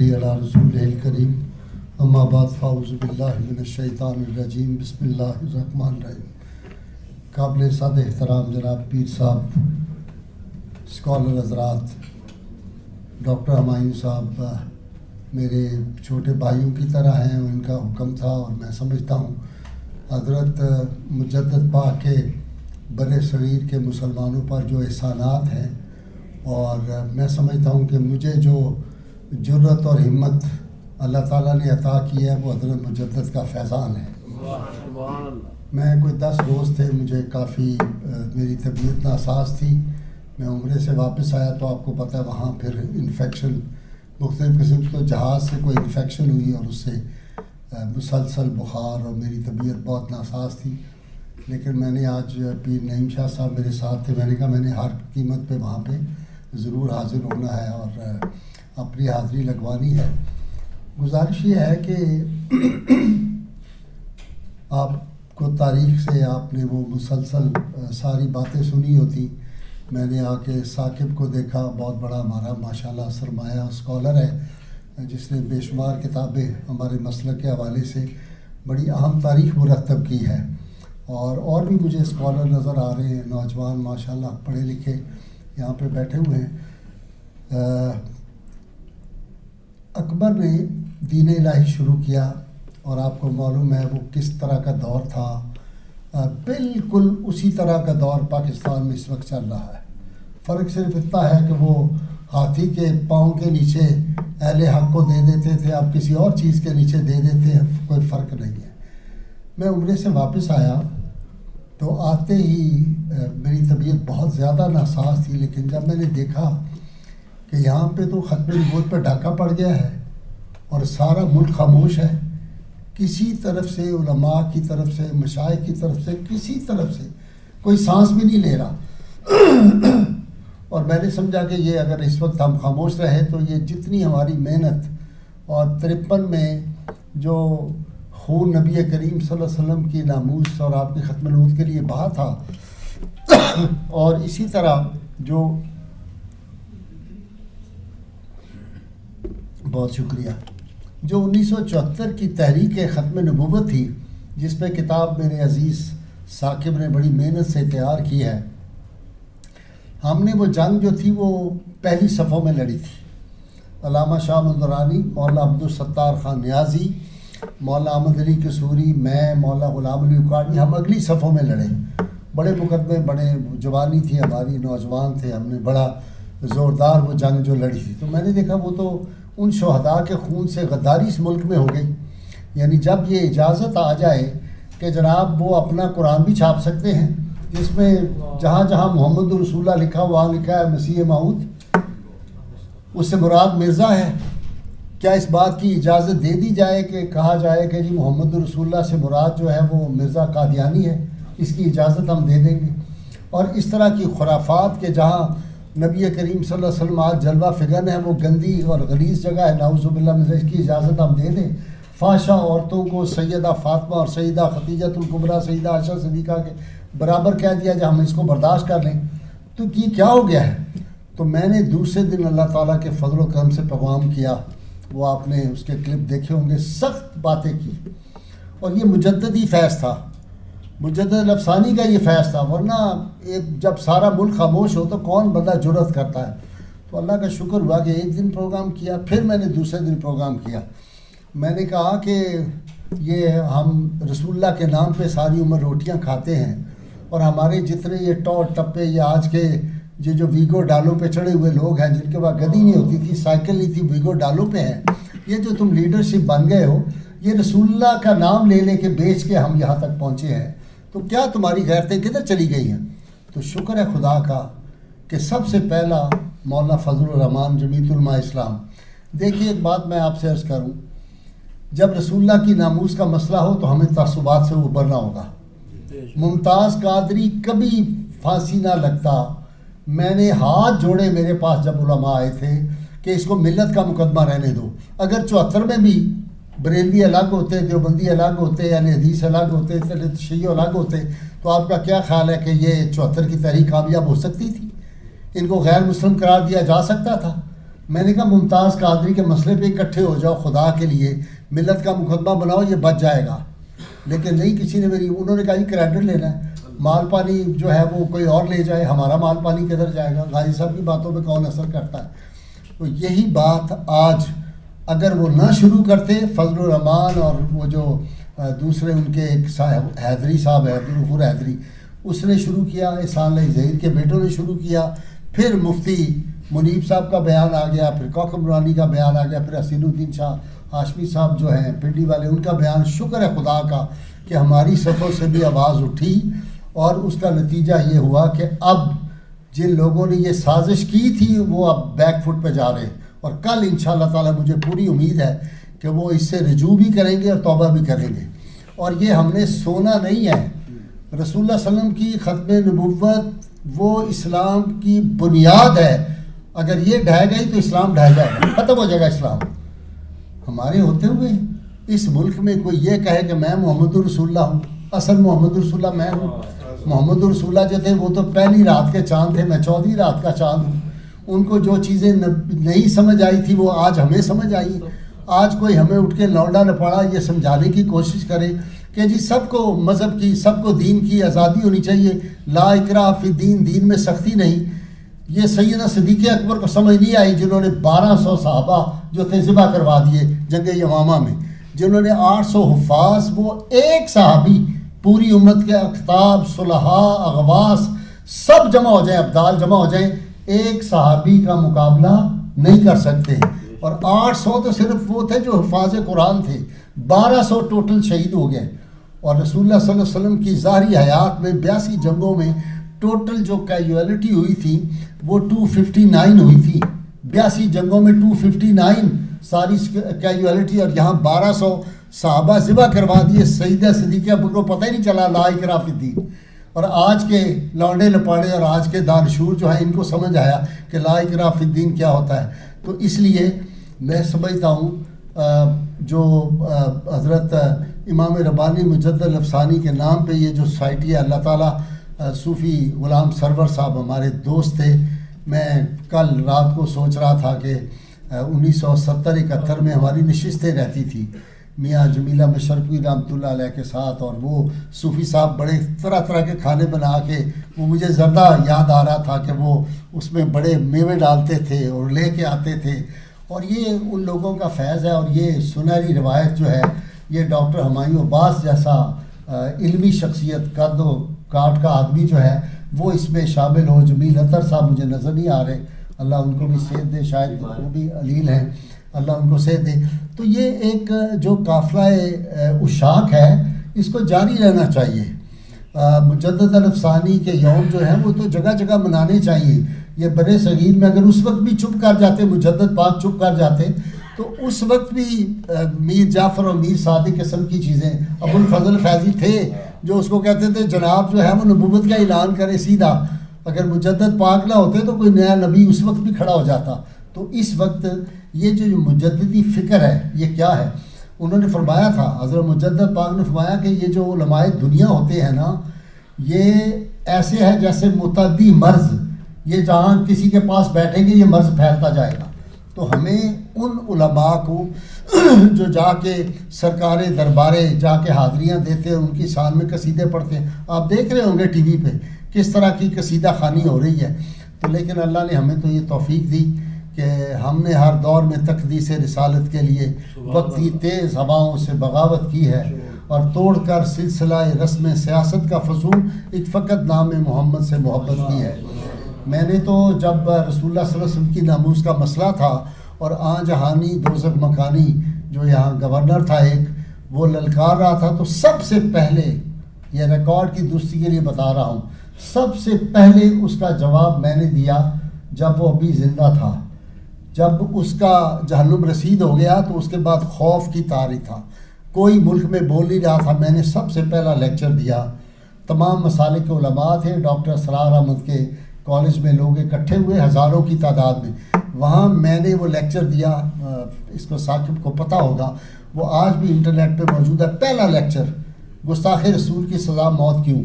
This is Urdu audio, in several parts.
صلی علی رسول الکریم اما بعد فاعوذ باللہ من الشیطان الرجیم بسم اللہ الرحمن الرحیم۔ قابل صد احترام جناب پیر صاحب، اسکالر حضرات، ڈاکٹر ہمایوں صاحب میرے چھوٹے بھائیوں کی طرح ہیں، ان کا حکم تھا اور میں سمجھتا ہوں حضرت مجدد پاک کے بر صغیر کے مسلمانوں پر جو احسانات ہیں، اور میں سمجھتا ہوں کہ مجھے جو جرت اور ہمت اللہ تعالیٰ نے عطا کی ہے وہ حضرت مجدد کا فیضان ہے۔ میں کوئی 10 روز تھے، مجھے کافی میری طبیعت ناساز تھی، میں عمرے سے واپس آیا تو آپ کو پتہ ہے وہاں پھر انفیکشن مختلف قسم کے، جہاز سے کوئی انفیکشن ہوئی اور اس سے مسلسل بخار اور میری طبیعت بہت ناساز تھی۔ لیکن میں نے آج پیر نعیم شاہ صاحب میرے ساتھ تھے، میں نے کہا میں نے ہر قیمت پہ وہاں پہ ضرور حاضر ہونا ہے اور اپنی حاضری لگوانی ہے۔ گزارش یہ ہے کہ آپ کو تاریخ سے آپ نے وہ مسلسل ساری باتیں سنی ہوتی۔ میں نے آ کے ثاقب کو دیکھا، بہت بڑا ہمارا ماشاءاللہ سرمایہ اسکالر ہے جس نے بے شمار کتابیں ہمارے مسلک کے حوالے سے بڑی اہم تاریخ مرتب کی ہے، اور بھی مجھے اسکالر نظر آ رہے ہیں، نوجوان ماشاءاللہ پڑھے لکھے یہاں پہ بیٹھے ہوئے ہیں۔ اکبر نے دین الہی شروع کیا اور آپ کو معلوم ہے وہ کس طرح کا دور تھا، بالکل اسی طرح کا دور پاکستان میں اس وقت چل رہا ہے۔ فرق صرف اتنا ہے کہ وہ ہاتھی کے پاؤں کے نیچے اہل حق کو دے دیتے تھے، اب کسی اور چیز کے نیچے دے دیتے ہیں، کوئی فرق نہیں ہے۔ میں عمرے سے واپس آیا تو آتے ہی میری طبیعت بہت زیادہ ناساز تھی، لیکن جب میں نے دیکھا کہ یہاں پہ تو ختم نبوت پہ ڈاکہ پڑ گیا ہے اور سارا ملک خاموش ہے، کسی طرف سے علماء کی طرف سے، مشائخ کی طرف سے، کسی طرف سے کوئی سانس بھی نہیں لے رہا، اور میں نے سمجھا کہ یہ اگر اس وقت ہم خاموش رہے تو یہ جتنی ہماری محنت اور 53 میں جو خون نبی کریم صلی اللہ علیہ وسلم کی ناموس اور آپ کی ختم نبوت کے لیے بہا تھا، اور اسی طرح جو بہت شکریہ جو 1974 کی تحریک ختم نبوت تھی، جس پہ کتاب میرے عزیز ثاقب نے بڑی محنت سے تیار کی ہے، ہم نے وہ جنگ جو تھی وہ پہلی صفوں میں لڑی تھی۔ علامہ شاہ مندرانی، مولا عبدالستار خان نیازی، مولا احمد علی قصوری، میں، مولا غلام علی اکاڑی، ہم اگلی صفوں میں لڑے۔ بڑے مقدمے، بڑے جوانی تھی ہماری، نوجوان تھے، ہم نے بڑا زوردار وہ جنگ جو لڑی تھی۔ تو میں نے دیکھا وہ تو ان شہداء کے خون سے غداری اس ملک میں ہو گئی، یعنی جب یہ اجازت آ جائے کہ جناب وہ اپنا قرآن بھی چھاپ سکتے ہیں جس میں جہاں جہاں محمد رسول اللہ لکھا وہاں لکھا ہے مسیح موعود، اس سے مراد مرزا ہے، کیا اس بات کی اجازت دے دی جائے کہ کہا جائے کہ جی محمد رسول اللہ سے مراد جو ہے وہ مرزا قادیانی ہے، اس کی اجازت ہم دے دیں گے؟ اور اس طرح کی خرافات کے جہاں نبی کریم صلی اللہ علیہ وسلم آج جلوہ فگن ہے، وہ گندی اور غلیظ جگہ ہے، نعوذ باللہ من ذالک، اس کی اجازت ہم دے دیں؟ فحشہ عورتوں کو سیدہ فاطمہ اور سیدہ خدیجۃ الکبریٰ، سیدہ عائشہ صدیقہ کے برابر کہہ دیا جائے، ہم اس کو برداشت کر لیں؟ تو یہ کیا ہو گیا ہے؟ تو میں نے دوسرے دن اللہ تعالیٰ کے فضل و کرم سے پیغام کیا، وہ آپ نے اس کے کلپ دیکھے ہوں گے، سخت باتیں کی، اور یہ مجددی فیض تھا، مجدد افسانی کا یہ فیض تھا، ورنہ جب سارا ملک خاموش ہو تو کون بندہ جرأت کرتا ہے؟ تو اللہ کا شکر ہوا کہ ایک دن پروگرام کیا، پھر میں نے دوسرے دن پروگرام کیا۔ میں نے کہا کہ یہ ہم رسول اللہ کے نام پہ ساری عمر روٹیاں کھاتے ہیں، اور ہمارے جتنے یہ ٹور ٹپے، یہ آج کے جو ویگو ڈالوں پہ چڑھے ہوئے لوگ ہیں جن کے پاس گدی نہیں ہوتی تھی، سائیکل نہیں تھی، ویگو ڈالوں پہ ہیں، یہ جو تم لیڈرشپ بن گئے ہو، یہ رسول اللہ کا نام لے لے کے بیچ کے ہم یہاں تک پہنچے ہیں، تو کیا تمہاری غیرتیں کدھر چلی گئی ہیں؟ تو شکر ہے خدا کا کہ سب سے پہلا مولانا فضل الرحمان جمیعۃ علماء اسلام۔ دیکھیے ایک بات میں آپ سے عرض کروں، جب رسول اللہ کی ناموس کا مسئلہ ہو تو ہمیں تعصبات سے ابھرنا ہوگا۔ ممتاز قادری کبھی پھانسی نہ لگتا، میں نے ہاتھ جوڑے میرے پاس جب علماء آئے تھے کہ اس کو ملت کا مقدمہ رہنے دو، اگر 74 میں بھی بریلوی الگ ہوتے، دیوبندی الگ ہوتے، اہل حدیث الگ ہوتے، شیعہ الگ ہوتے، تو آپ کا کیا خیال ہے کہ یہ 74 کی تحریک کامیاب ہو سکتی تھی؟ ان کو غیر مسلم قرار دیا جا سکتا تھا؟ میں نے کہا ممتاز قادری کے مسئلے پہ اکٹھے ہو جاؤ خدا کے لیے، ملت کا مقدمہ بناؤ، یہ بچ جائے گا. لیکن نہیں، کسی نے انہوں نے کہا یہ کریڈٹ لینا ہے، مال پانی جو ہے وہ کوئی اور لے جائے، ہمارا مال پانی کدھر جائے گا، غازی صاحب کی باتوں پہ کون اثر کرتا ہے. تو یہی بات آج اگر وہ نہ شروع کرتے، فضل الرحمان اور وہ جو دوسرے ان کے ایک حیدری صاحب ہے، عبدالغفور حیدری، اس نے شروع کیا، احسان اللہ ظہیر کے بیٹوں نے شروع کیا، پھر مفتی منیب صاحب کا بیان آ گیا، پھر کوکب نورانی کا بیان آ گیا، پھر حسین الدین شاہ ہاشمی صاحب جو ہیں پنڈی والے، ان کا بیان. شکر ہے خدا کا کہ ہماری صفوں سے بھی آواز اٹھی، اور اس کا نتیجہ یہ ہوا کہ اب جن لوگوں نے یہ سازش کی تھی وہ اب بیک فٹ پہ جا رہے ہیں. اور کل انشاءاللہ تعالی مجھے پوری امید ہے کہ وہ اس سے رجوع بھی کریں گے اور توبہ بھی کریں گے. اور یہ ہم نے سونا نہیں ہے. رسول اللہ صلی اللہ علیہ وسلم کی ختم نبوت وہ اسلام کی بنیاد ہے. اگر یہ ڈھہ گئی تو اسلام ڈھہ جائے گا، ختم ہو جائے گا اسلام. ہمارے ہوتے ہوئے اس ملک میں کوئی یہ کہے کہ میں محمد رسول اللہ ہوں، اصل محمد رسول اللہ میں ہوں. محمد رسول اللہ جو تھے وہ تو پہلی رات کے چاند تھے، میں 14ویں رات کا چاند ہوں. ان کو جو چیزیں نہیں سمجھ آئی تھی وہ آج ہمیں سمجھ آئی. آج کوئی ہمیں اٹھ کے لونڈا لپاڑا یہ سمجھانے کی کوشش کرے کہ جی سب کو مذہب کی، سب کو دین کی آزادی ہونی چاہیے، لا اکراہ فی الدین، دین میں سختی نہیں. یہ سیدنا صدیق اکبر کو سمجھ نہیں آئی جنہوں نے 1200 صحابہ جو تھے ذبح کروا دیے جنگ یمامہ میں، جنہوں نے 800 حفاظ، وہ ایک صحابی پوری امت کے اقطاب، صلحاء، اغواص سب جمع ہو جائیں، ابدال جمع ہو جائیں، ایک صحابی کا مقابلہ نہیں کر سکتے. اور 800 تو صرف وہ تھے جو حفاظ قرآن تھے، 1200 ٹوٹل شہید ہو گئے. اور رسول اللہ صلی اللہ علیہ وسلم کی ظاہری حیات میں 82 جنگوں میں ٹوٹل جو کیجویلٹی ہوئی تھی وہ 259 ہوئی تھی. 82 جنگوں میں 259 ساری کیجویلٹی، اور یہاں 1200 صحابہ ذبح کروا دیے. سیدہ صدیقہ اکبر کو پتہ ہی نہیں چلا لا اکراہ فی الدین. اور آج کے لونڈے لپاڑے اور آج کے دانشور جو ہیں ان کو سمجھ آیا کہ لا اکراہ فی الدین کیا ہوتا ہے. تو اس لیے میں سمجھتا ہوں جو حضرت امام ربانی مجدد الافسانی کے نام پہ یہ جو سوسائٹی ہے، اللہ تعالیٰ صوفی غلام سرور صاحب ہمارے دوست تھے. میں کل رات کو سوچ رہا تھا کہ 1970-71 میں ہماری نشستیں رہتی تھی میاں جمیلہ مشرقی رحمۃ اللہ علیہ کے ساتھ، اور وہ صوفی صاحب بڑے طرح طرح کے کھانے بنا کے، وہ مجھے زردہ یاد آ رہا تھا کہ وہ اس میں بڑے میوے ڈالتے تھے اور لے کے آتے تھے. اور یہ ان لوگوں کا فیض ہے. اور یہ سنہری روایت جو ہے یہ ڈاکٹر ہمایوں عباس جیسا علمی شخصیت، قد و کاٹ کا آدمی جو ہے وہ اس میں شامل ہو. جمیل اطہر صاحب مجھے نظر نہیں آ رہے، اللہ ان کو بھی صحت دے، شاید وہ بھی علیل ہیں، اللہ ان کو صحت دے. تو یہ ایک جو قافلہ اشاق ہے اس کو جاری رہنا چاہیے. مجدد الافسانی کے یوم جو ہیں وہ تو جگہ جگہ منانے چاہیے. یہ برے صغیر میں اگر اس وقت بھی چپ کر جاتے، مجدد پاک چپ کر جاتے، تو اس وقت بھی میر جعفر اور میر صادق قسم کی چیزیں، ابو الفضل فیضی تھے جو اس کو کہتے تھے جناب جو ہے وہ نبوت کا اعلان کرے سیدھا. اگر مجدد پاک نہ ہوتے تو کوئی نیا نبی اس وقت بھی کھڑا ہو جاتا. تو اس وقت یہ جو مجددی فکر ہے یہ کیا ہے؟ انہوں نے فرمایا تھا، حضرت مجدد پاک نے فرمایا کہ یہ جو علماء دنیا ہوتے ہیں نا، یہ ایسے ہے جیسے متعدی مرض، یہ جہاں کسی کے پاس بیٹھیں گے یہ مرض پھیلتا جائے گا. تو ہمیں ان علماء کو جو جا کے سرکار دربارے جا کے حاضریاں دیتے ہیں، ان کی شان میں قصیدے پڑھتے ہیں، آپ دیکھ رہے ہوں گے ٹی وی پہ کس طرح کی قصیدہ خوانی ہو رہی ہے. تو لیکن اللہ نے ہمیں تو یہ توفیق دی کہ ہم نے ہر دور میں تقدیس رسالت کے لیے وقتی تیز ہواؤں سے بغاوت کی ہے، اور توڑ کر سلسلہ رسم سیاست کا فصول ایک فقط نام محمد سے محبت کی ہے. میں نے تو جب رسول اللہ صلی اللہ علیہ وسلم کی ناموس کا مسئلہ تھا اور آن جہانی دوزخ مکانی جو یہاں گورنر تھا ایک، وہ للکار رہا تھا، تو سب سے پہلے، یہ ریکارڈ کی درستی کے لیے بتا رہا ہوں، سب سے پہلے اس کا جواب میں نے دیا جب وہ ابھی زندہ تھا. جب اس کا جہنم رسید ہو گیا تو اس کے بعد خوف کی طاری تھا، کوئی ملک میں بول نہیں رہا تھا. میں نے سب سے پہلا لیکچر دیا، تمام مسالک کے علماء تھے، ڈاکٹر اسرار احمد کے کالج میں لوگ اکٹھے ہوئے ہزاروں کی تعداد میں. وہاں میں نے وہ لیکچر دیا، اس کو ثاقب کو پتہ ہوگا، وہ آج بھی انٹرنیٹ پہ موجود ہے. پہلا لیکچر، گستاخ رسول کی سزا موت کیوں.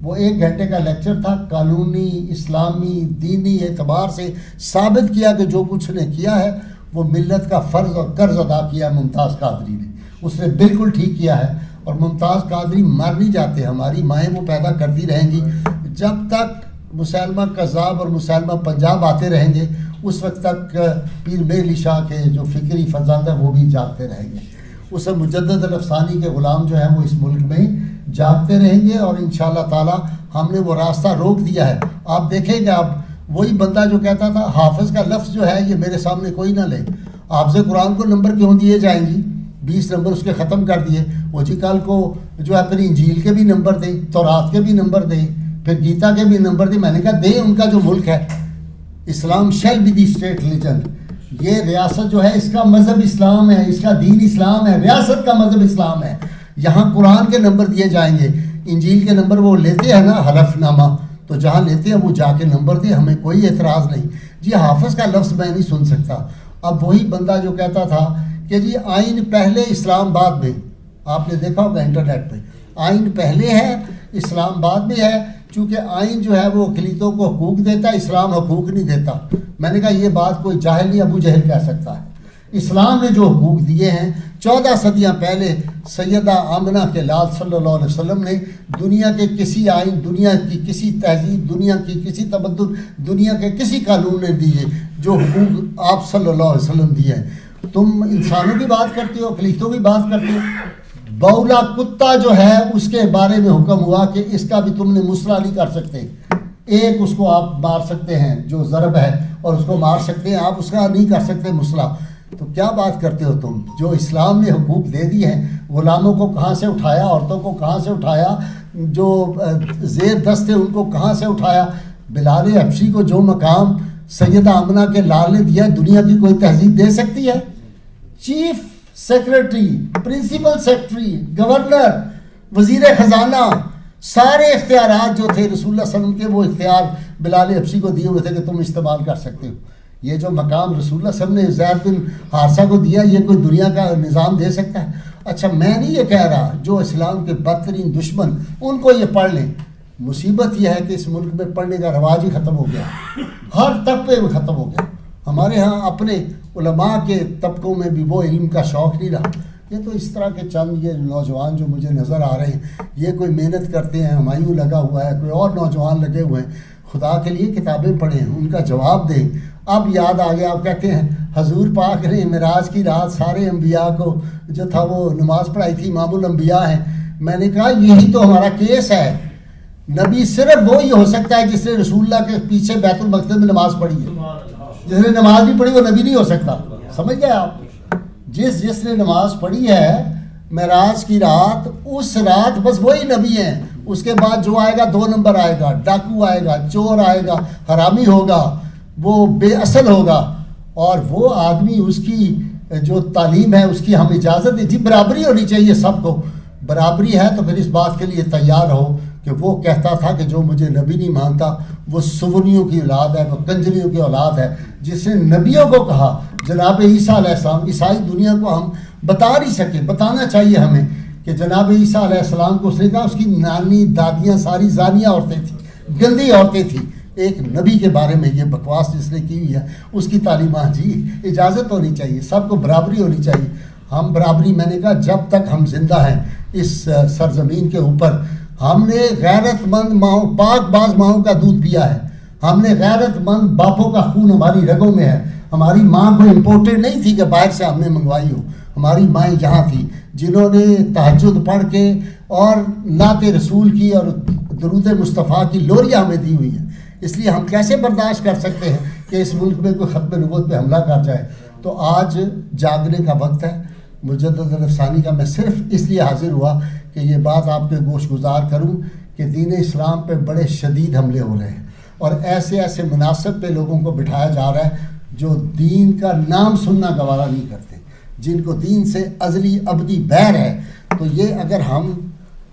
وہ 1 گھنٹے کا لیکچر تھا، قانونی اسلامی دینی اعتبار سے ثابت کیا کہ جو کچھ نے کیا ہے وہ ملت کا فرض اور قرض ادا کیا ممتاز قادری نے، اس نے بالکل ٹھیک کیا ہے۔ اور ممتاز قادری مر نہیں جاتے، ہماری مائیں وہ پیدا کرتی رہیں گی جب تک مسلمہ کذاب اور مسلمہ پنجاب آتے رہیں گے، اس وقت تک پیر میر علی شاہ کے جو فکری فرزند ہیں وہ بھی جاگتے رہیں گے۔ اس مجدد الافسانی کے غلام جو ہیں وہ اس ملک میں جاگتے رہیں گے، اور انشاءاللہ تعالی ہم نے وہ راستہ روک دیا ہے۔ آپ دیکھیں گے، اب وہی بندہ جو کہتا تھا حافظ کا لفظ جو ہے یہ میرے سامنے کوئی نہ لے، حافظ قرآن کو نمبر کیوں دیے جائیں گی؟ 20 نمبر اس کے ختم کر دیے، وہ جی کل کو جو ہے پھر انجیل کے بھی نمبر دیں، تورات کے بھی نمبر دیں، پھر گیتا کے بھی نمبر دیں۔ میں نے کہا دیں، ان کا جو ملک ہے، Islam shall be the state religion, یہ ریاست جو ہے اس کا مذہب اسلام ہے، اس کا دین اسلام ہے، ریاست کا مذہب اسلام ہے، یہاں قرآن کے نمبر دیے جائیں گے۔ انجیل کے نمبر وہ لیتے ہیں نا حلف نامہ، تو جہاں لیتے ہیں وہ جا کے نمبر دیں، ہمیں کوئی اعتراض نہیں۔ جی حافظ کا لفظ میں نہیں سن سکتا۔ اب وہی بندہ جو کہتا تھا کہ جی آئین پہلے اسلام آباد میں، آپ نے دیکھا ہوگا انٹرنیٹ پہ، آئین پہلے ہے اسلام آباد میں ہے، چونکہ آئین جو ہے وہ اقلیتوں کو حقوق دیتا ہے، اسلام حقوق نہیں دیتا۔ میں نے کہا یہ بات کوئی جاہل نہیں ابو جہل کہہ سکتا ہے۔ اسلام نے جو حقوق دیے ہیں 14 صدیاں پہلے سیدہ آمنہ کے لال صلی اللہ علیہ وسلم نے دنیا کے کسی آئین، دنیا کی کسی تہذیب، دنیا کی کسی تمدن، دنیا کے کسی قانون نے دیے جو حقوق آپ صلی اللہ علیہ وسلم دیے ہیں۔ تم انسانوں کی بات کرتے ہو، اقلیتوں کی بات کرتے ہو۔ بولا کتا جو ہے اس کے بارے میں حکم ہوا کہ اس کا بھی تم نے مسئلہ نہیں کر سکتے، ایک اس کو آپ مار سکتے ہیں جو ضرب ہے اور اس کو مار سکتے ہیں، آپ اس کا نہیں کر سکتے مسئلہ۔ تو کیا بات کرتے ہو تم؟ جو اسلام نے حقوق دے دی ہیں، غلاموں کو کہاں سے اٹھایا، عورتوں کو کہاں سے اٹھایا، جو زیر دست تھے ان کو کہاں سے اٹھایا۔ بلال حبشی کو جو مقام سیدہ آمنہ کے لال نے دیا، دنیا کی کوئی تہذیب دے سکتی ہے؟ Chief secretary, principal secretary, governor, وزیر خزانہ، سارے اختیارات جو تھے رسول اللہ صلی اللہ علیہ وسلم کے، وہ اختیار بلال حبشی کو دیے ہوئے تھے کہ تم استعمال کر سکتے ہو۔ یہ جو مقام رسول اللہ صلی اللہ علیہ وسلم نے زید بن حارثہ کو دیا، یہ کوئی دنیا کا نظام دے سکتا ہے؟ اچھا میں نہیں یہ کہہ رہا، جو اسلام کے بدترین دشمن ان کو یہ پڑھ لیں۔ مصیبت یہ ہے کہ اس ملک میں پڑھنے کا رواج ہی ختم ہو گیا، ہر طبقے میں ختم ہو گیا۔ ہمارے ہاں اپنے علماء کے طبقوں میں بھی وہ علم کا شوق نہیں رہا۔ یہ تو اس طرح کے چند یہ نوجوان جو مجھے نظر آ رہے ہیں، یہ کوئی محنت کرتے ہیں، ہمایوں لگا ہوا ہے، کوئی اور نوجوان لگے ہوئے ہیں، خدا کے لیے کتابیں پڑھیں، ان کا جواب دیں۔ اب یاد آ گیا، آپ کہتے ہیں حضور پاک نے معراج کی رات سارے انبیاء کو جو تھا وہ نماز پڑھائی تھی، امام الانبیاء ہیں۔ میں نے کہا یہی تو ہمارا کیس ہے، نبی صرف وہی ہو سکتا ہے جس نے رسول اللہ کے پیچھے بیت المقدس میں نماز پڑھی ہے۔ جس نے نماز بھی پڑھی وہ نبی نہیں ہو سکتا، سمجھ گئے آپ؟ جس نے نماز پڑھی ہے معراج کی رات، اس رات بس وہی نبی ہیں۔ اس کے بعد جو آئے گا 2 نمبر آئے گا، ڈاکو آئے گا، چور آئے گا، حرامی ہوگا، وہ بے اصل ہوگا، اور وہ آدمی اس کی جو تعلیم ہے اس کی ہم اجازت دیں۔ جی برابری ہونی چاہیے، سب کو برابری ہے تو پھر اس بات کے لیے تیار ہو کہ وہ کہتا تھا کہ جو مجھے نبی نہیں مانتا وہ سونیوں کی اولاد ہے، وہ کنجریوں کی اولاد ہے۔ جس نے نبیوں کو کہا، جناب عیسیٰ علیہ السلام، عیسائی دنیا کو ہم بتا نہیں سکے، بتانا چاہیے ہمیں کہ جناب عیسیٰ علیہ السلام کو اس نے کہا اس کی نانی دادیاں ساری زانیہ عورتیں تھیں، گندی عورتیں تھیں۔ ایک نبی کے بارے میں یہ بکواس جس نے کی ہوئی ہے، اس کی تعلیمات، جی اجازت ہونی چاہیے، سب کو برابری ہونی چاہیے۔ ہم برابری، میں نے کہا جب تک ہم زندہ ہیں اس سرزمین کے اوپر، ہم نے غیرت مند ماؤں، پاک باز ماؤں کا دودھ پیا ہے، ہم نے غیرت مند باپوں کا خون ہماری رگوں میں ہے۔ ہماری ماں کوئی امپورٹڈ نہیں تھی کہ باہر سے ہم نے منگوائی ہو، ہماری مائیں یہاں تھیں جنہوں نے تہجد پڑھ کے اور نعت رسول کی اور درود مصطفیٰ کی لوریاں ہمیں دی ہوئی ہیں۔ اس لیے ہم کیسے برداشت کر سکتے ہیں کہ اس ملک میں کوئی ختم نبوت پہ حملہ کر جائے؟ تو آج جاگنے کا وقت ہے۔ مجدد الافسانی کا میں صرف اس لیے حاضر ہوا کہ یہ بات آپ کے گوش گزار کروں کہ دین اسلام پہ بڑے شدید حملے ہو رہے ہیں، اور ایسے مناسب پہ لوگوں کو بٹھایا جا رہا ہے جو دین کا نام سننا گوارا نہیں کرتے، جن کو دین سے ازلی ابدی بیر ہے۔ تو یہ اگر ہم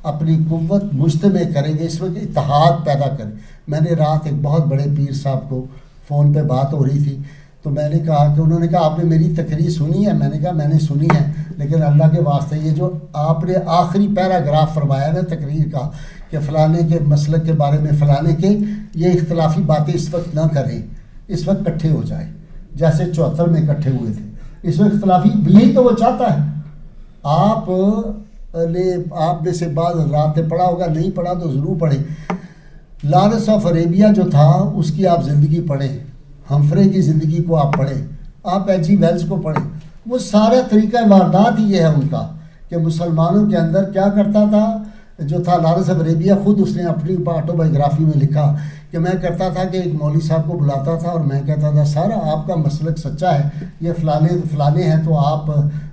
اپنی قوت مجتمع کریں گے، اس وقت اتحاد پیدا کریں۔ میں نے رات ایک بہت بڑے پیر صاحب کو فون پہ بات ہو رہی تھی، تو میں نے کہا کہ انہوں نے کہا آپ نے میری تقریر سنی ہے؟ میں نے کہا میں نے سنی ہے، لیکن اللہ کے واسطے یہ جو آپ نے آخری پیراگراف فرمایا نا تقریر کا کہ فلانے کے مسلک کے بارے میں فلانے کے، یہ اختلافی باتیں اس وقت نہ کریں، اس وقت اکٹھے ہو جائیں جیسے 74 میں اکٹھے ہوئے تھے. اس وقت اختلافی یہی تو وہ چاہتا ہے. آپ نے سے بعض حضرات نے پڑھا ہوگا، نہیں پڑھا تو ضرور پڑھیں. لارنس آف عربیہ جو تھا اس کی آپ زندگی پڑھیں، ہمفرے کی زندگی کو آپ پڑھیں، آپ ایچ جی ویلز کو پڑھیں. وہ سارا طریقہ واردات ہی یہ ہے ان کا کہ مسلمانوں کے اندر کیا کرتا تھا جو تھا. لارنس آف عربیہ خود اس نے اپنی آٹو بایوگرافی میں لکھا کہ میں کرتا تھا کہ ایک مولوی صاحب کو بلاتا تھا اور میں کہتا تھا سر آپ کا مسلک سچا ہے، یہ فلانے ہیں تو آپ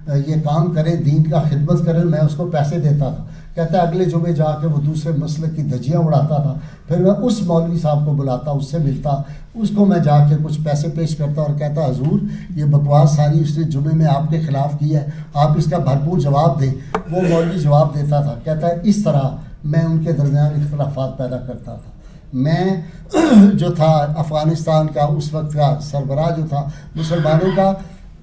یہ کام کریں، دین کا خدمت کریں. میں اس کو پیسے دیتا تھا. کہتا ہے اگلے جمعے جا کے وہ دوسرے مسلک کی دھجیاں اڑاتا تھا. پھر میں اس مولوی صاحب کو بلاتا، اس سے ملتا، اس کو میں جا کے کچھ پیسے پیش کرتا اور کہتا حضور یہ بکواس ساری اس نے جمعے میں آپ کے خلاف کی ہے، آپ اس کا بھرپور جواب دیں. وہ مولوی جواب دیتا تھا. کہتا ہے اس طرح میں ان کے درمیان اختلافات پیدا کرتا تھا. میں جو تھا افغانستان کا اس وقت کا سربراہ جو تھا مسلمانوں کا،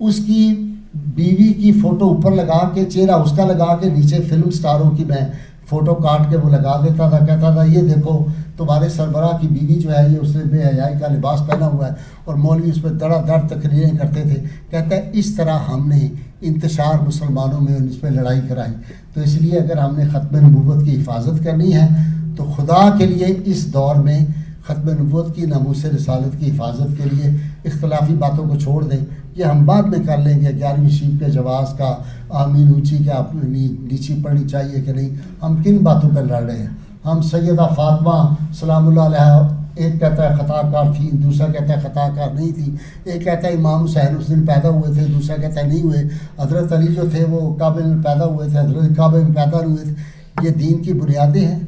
اس کی بیوی کی فوٹو اوپر لگا کے، چہرہ اس کا لگا کے، نیچے فلم سٹاروں کی میں فوٹو کاٹ کے وہ لگا دیتا تھا. کہتا تھا یہ دیکھو تمہارے سربراہ کی بیوی جو ہے یہ اس نے بے حیائی کا لباس پہنا ہوا ہے، اور مولوی اس پہ دڑا دڑ تقریریں کرتے تھے. کہتا ہے اس طرح ہم نے انتشار مسلمانوں میں اس پہ لڑائی کرائی. تو اس لیے اگر ہم نے ختم نبوت کی حفاظت کرنی ہے تو خدا کے لیے اس دور میں ختم نبوت کی، ناموس رسالت کی حفاظت کے لیے اختلافی باتوں کو چھوڑ دیں. یہ ہم بعد میں کر لیں گے 11ویں شیف کے جواز کا، آمین اونچی کہ آپ نیچی پڑھنی چاہیے کہ نہیں. ہم کن باتوں پہ لڑ رہے ہیں؟ ہم سیدہ فاطمہ سلام اللہ علیہ، ایک کہتا ہے خطا کار تھی، دوسرا کہتا ہے خطا کار نہیں تھی. ایک کہتا ہے امام حسین اس دن پیدا ہوئے تھے، دوسرا کہتا ہے نہیں ہوئے. حضرت علی جو تھے وہ کعبے میں پیدا ہوئے تھے، حضرت کعبے میں پیدا ہوئے تھے. یہ دین کی بنیادیں ہیں.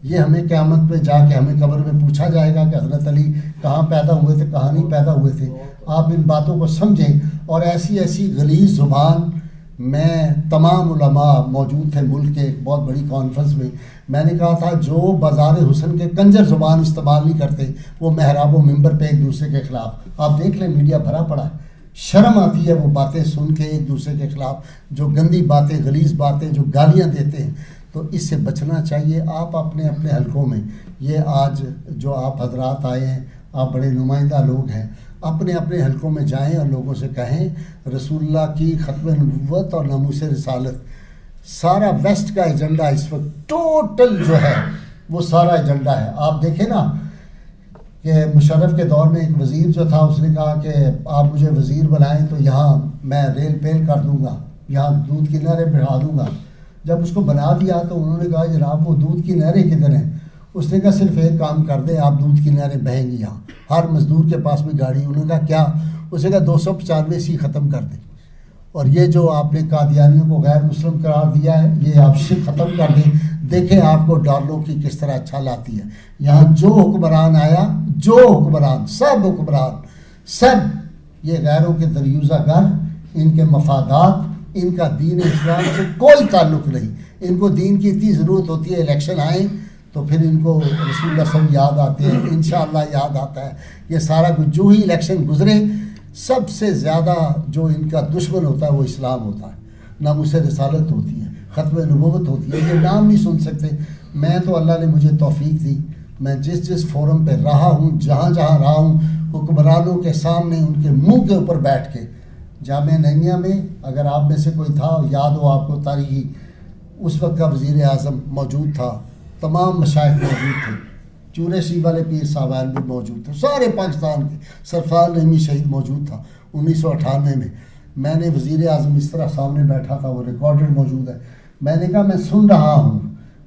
یہ ہمیں قیامت میں جا کے ہمیں قبر میں پوچھا جائے گا کہ حضرت علی کہاں پیدا ہوئے تھے، کہاں نہیں پیدا ہوئے تھے. آپ ان باتوں کو سمجھیں. اور ایسی غلیظ زبان، میں تمام علماء موجود تھے ملک کے ایک بہت بڑی کانفرنس میں نے کہا تھا جو بازار حسن کے کنجر زبان استعمال نہیں کرتے وہ محراب و منبر پہ ایک دوسرے کے خلاف، آپ دیکھ لیں میڈیا بھرا پڑا ہے. شرم آتی ہے وہ باتیں سن کے ایک دوسرے کے خلاف، جو گندی باتیں، غلیظ باتیں، جو گالیاں دیتے ہیں. تو اس سے بچنا چاہیے. آپ اپنے حلقوں میں، یہ آج جو آپ حضرات آئے ہیں، آپ بڑے نمائندہ لوگ ہیں، اپنے حلقوں میں جائیں اور لوگوں سے کہیں رسول اللہ کی ختم نبوت اور ناموس رسالت، سارا ویسٹ کا ایجنڈا اس وقت ٹوٹل جو ہے وہ سارا ایجنڈا ہے. آپ دیکھیں نا کہ مشرف کے دور میں ایک وزیر جو تھا، اس نے کہا کہ آپ مجھے وزیر بنائیں تو یہاں میں ریل پیل کر دوں گا، یہاں دودھ کی نہریں بڑھا دوں گا. جب اس کو بنا دیا تو انہوں نے کہا جناب وہ دودھ کی نہریں کدھر ہیں؟ اس نے کہا صرف ایک کام کر دیں، آپ دودھ کی نہریں بہیں گی یہاں، ہر مزدور کے پاس بھی گاڑی. انہوں نے کہا کیا؟ اس نے کہا 295 ختم کر دیں، اور یہ جو آپ نے قادیانیوں کو غیر مسلم قرار دیا ہے یہ آپ شرک ختم کر دیں. دیکھیں آپ کو ڈالروں کی کس طرح اچھا لاتی ہے. یہاں جو حکمران آیا، جو حکمران، سب حکمران، سب یہ غیروں کے دریوزہ گر، ان کے مفادات، ان کا دین اسلام سے کوئی تعلق نہیں. ان کو دین کی اتنی ضرورت ہوتی ہے الیکشن آئیں تو پھر ان کو رسول اللہ صلی اللہ علیہ وسلم یاد آتے ہیں، انشاءاللہ یاد آتا ہے. یہ سارا کچھ جو ہی الیکشن گزرے، سب سے زیادہ جو ان کا دشمن ہوتا ہے وہ اسلام ہوتا ہے، ناموس رسالت ہوتی ہے، ختم نبوت ہوتی ہے. یہ نام نہیں سن سکتے. میں تو اللہ نے مجھے توفیق دی، میں جس فورم پہ رہا ہوں، جہاں رہا ہوں، حکمرانوں کے سامنے ان کے منہ کے اوپر بیٹھ کے، جامعہ نعیمیہ میں اگر آپ میں سے کوئی تھا یاد ہو آپ کو تاریخی، اس وقت کا وزیر اعظم موجود تھا، تمام مشائخ موجود تھے، چورے شیب والے پیر صاحبان بھی موجود تھے، سارے پاکستان کے، سرفراز نعیمی شہید موجود تھا 1998 میں. میں نے وزیر اعظم اس طرح سامنے بیٹھا تھا، وہ ریکارڈڈ موجود ہے. میں نے کہا میں سن رہا ہوں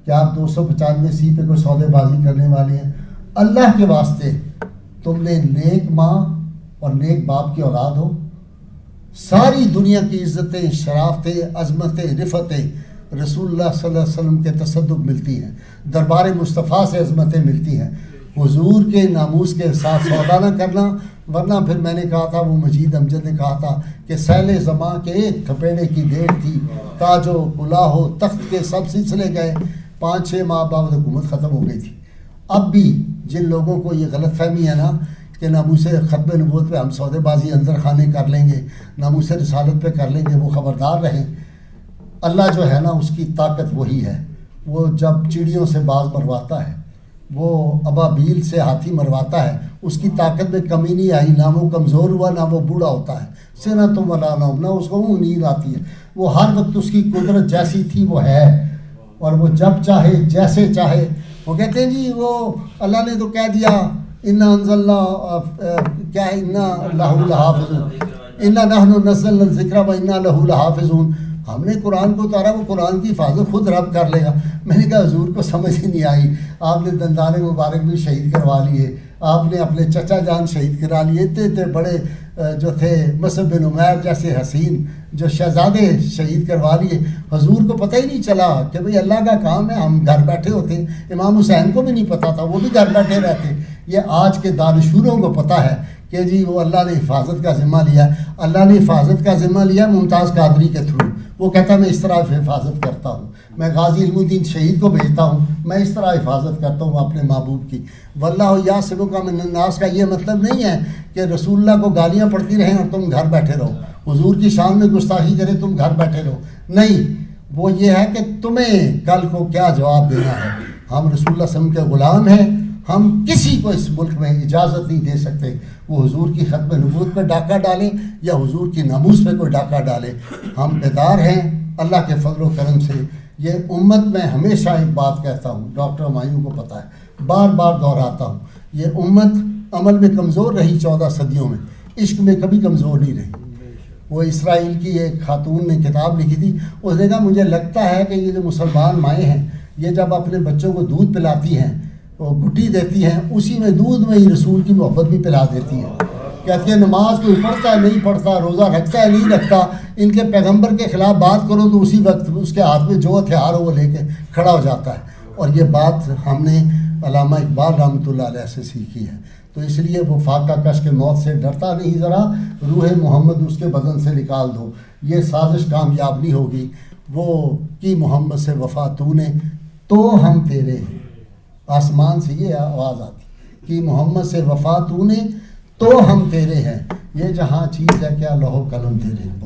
کہ آپ 295 پہ کوئی سودے بازی کرنے والے ہیں. اللہ کے واسطے تم نے نیک ماں اور نیک باپ کی اولاد ہو. ساری دنیا کی عزتیں، شرافتیں، عظمتیں، رفتیں رسول اللہ صلی اللہ علیہ وسلم کے تصدق ملتی ہیں، دربار مصطفیٰ سے عظمتیں ملتی ہیں. حضور کے ناموس کے ساتھ سودا نہ کرنا، ورنہ پھر میں نے کہا تھا، وہ مجید امجد نے کہا تھا کہ سیل زماں کے ایک تھپیڑے کی دیر تھی، تاج و کلاه و تخت کے سب سلسلے گئے، 5-6 ماہ بعد حکومت ختم ہو گئی تھی. اب بھی جن لوگوں کو یہ غلط فہمی ہے نا، کہ ناموس ختم نبوت پہ ہم سودے بازی اندر خانے کر لیں گے، ناموس رسالت پہ کر لیں گے، وہ خبردار رہیں۔ اللہ جو ہے نا اس کی طاقت وہی ہے، وہ جب چڑیوں سے باز مرواتا ہے، وہ ابابیل سے ہاتھی مرواتا ہے، اس کی طاقت میں کمی نہیں آئی، نہ وہ کمزور ہوا نہ وہ بوڑھا ہوتا ہے، سنۃ ولا نوم، نہ اس کو نیند آتی ہے، وہ ہر وقت اس کی قدرت جیسی تھی وہ ہے، اور وہ جب چاہے جیسے چاہے۔ وہ کہتے ہیں جی وہ اللہ نے تو کہہ دیا انا انزلنا کیا ہے، انا لہ لحافظون، انا نحن نزلنا الذکر و انا لہ لحافظون، ہم نے قرآن کو اتارا، وہ قرآن کی حفاظت خود رب کر لے گا۔ میں نے کہا حضور کو سمجھ ہی نہیں آئی، آپ نے دندان مبارک بھی شہید کروا لیے، آپ نے اپنے چچا جان شہید کرا لیے، اتنے بڑے جو تھے مصعب بن عمیر جیسے حسین جو شہزادے شہید کروا لیے، حضور کو پتہ ہی نہیں چلا کہ بھئی اللہ کا کام ہے، ہم گھر بیٹھے ہوتے، امام حسین کو بھی نہیں پتہ تھا، وہ بھی گھر بیٹھے رہتے۔ یہ آج کے دانشوروں کو پتہ ہے کہ جی وہ اللہ نے حفاظت کا ذمہ لیا، اللہ نے حفاظت کا ذمہ لیا ممتاز قادری کے تھرو، وہ کہتا میں اس طرح حفاظت کرتا ہوں، میں غازی علم الدین شہید کو بھیجتا ہوں، میں اس طرح حفاظت کرتا ہوں اپنے محبوب کی۔ واللہ یعصمک من الناس کا یہ مطلب نہیں ہے کہ رسول اللہ کو گالیاں پڑتی رہیں اور تم گھر بیٹھے رہو، حضور کی شان میں گستاخی کرے تم گھر بیٹھے رہو، نہیں، وہ یہ ہے کہ تمہیں کل کو کیا جواب دینا ہے۔ ہم رسول اللہ صلی اللہ علیہ وسلم کے غلام ہیں، ہم کسی کو اس ملک میں اجازت نہیں دے سکتے وہ حضور کی ختم نبوت پہ ڈاکہ ڈالے یا حضور کی ناموس پہ کوئی ڈاکہ ڈالے۔ ہم بیدار ہیں اللہ کے فضل و کرم سے۔ یہ امت میں ہمیشہ ایک بات کہتا ہوں، ڈاکٹر ہمایوں کو پتہ ہے، بار بار دہراتا ہوں، یہ امت عمل میں کمزور رہی 14 صدیوں میں، عشق میں کبھی کمزور نہیں رہی۔ وہ اسرائیل کی ایک خاتون نے کتاب لکھی تھی، اس نے کہا مجھے لگتا ہے کہ یہ جو مسلمان مائیں ہیں یہ جب اپنے بچوں کو دودھ پلاتی ہیں، وہ گھٹی دیتی ہیں، اسی میں دودھ میں ہی رسول کی محبت بھی پلا دیتی ہیں۔ کہتی ہے نماز کوئی پڑھتا ہے نہیں پڑھتا، روزہ رکھتا ہے نہیں رکھتا، ان کے پیغمبر کے خلاف بات کرو تو اسی وقت اس کے ہاتھ میں جو ہتھیار ہو وہ لے کے کھڑا ہو جاتا ہے۔ اور یہ بات ہم نے علامہ اقبال رحمۃ اللہ علیہ سے سیکھی ہے۔ تو اس لیے وہ فاقہ کش کے موت سے ڈرتا نہیں، ذرا روح محمد اس کے بدن سے نکال دو، یہ سازش کامیاب نہیں ہوگی۔ وہ کی محمد سے وفا تو نے تو ہم تیرے ہیں، آسمان سے یہ آواز آتی کہ محمد سے وفا تو نے تو ہم تیرے ہیں، یہ جہاں چیز ہے کیا لوح و قلم تیرے ہیں۔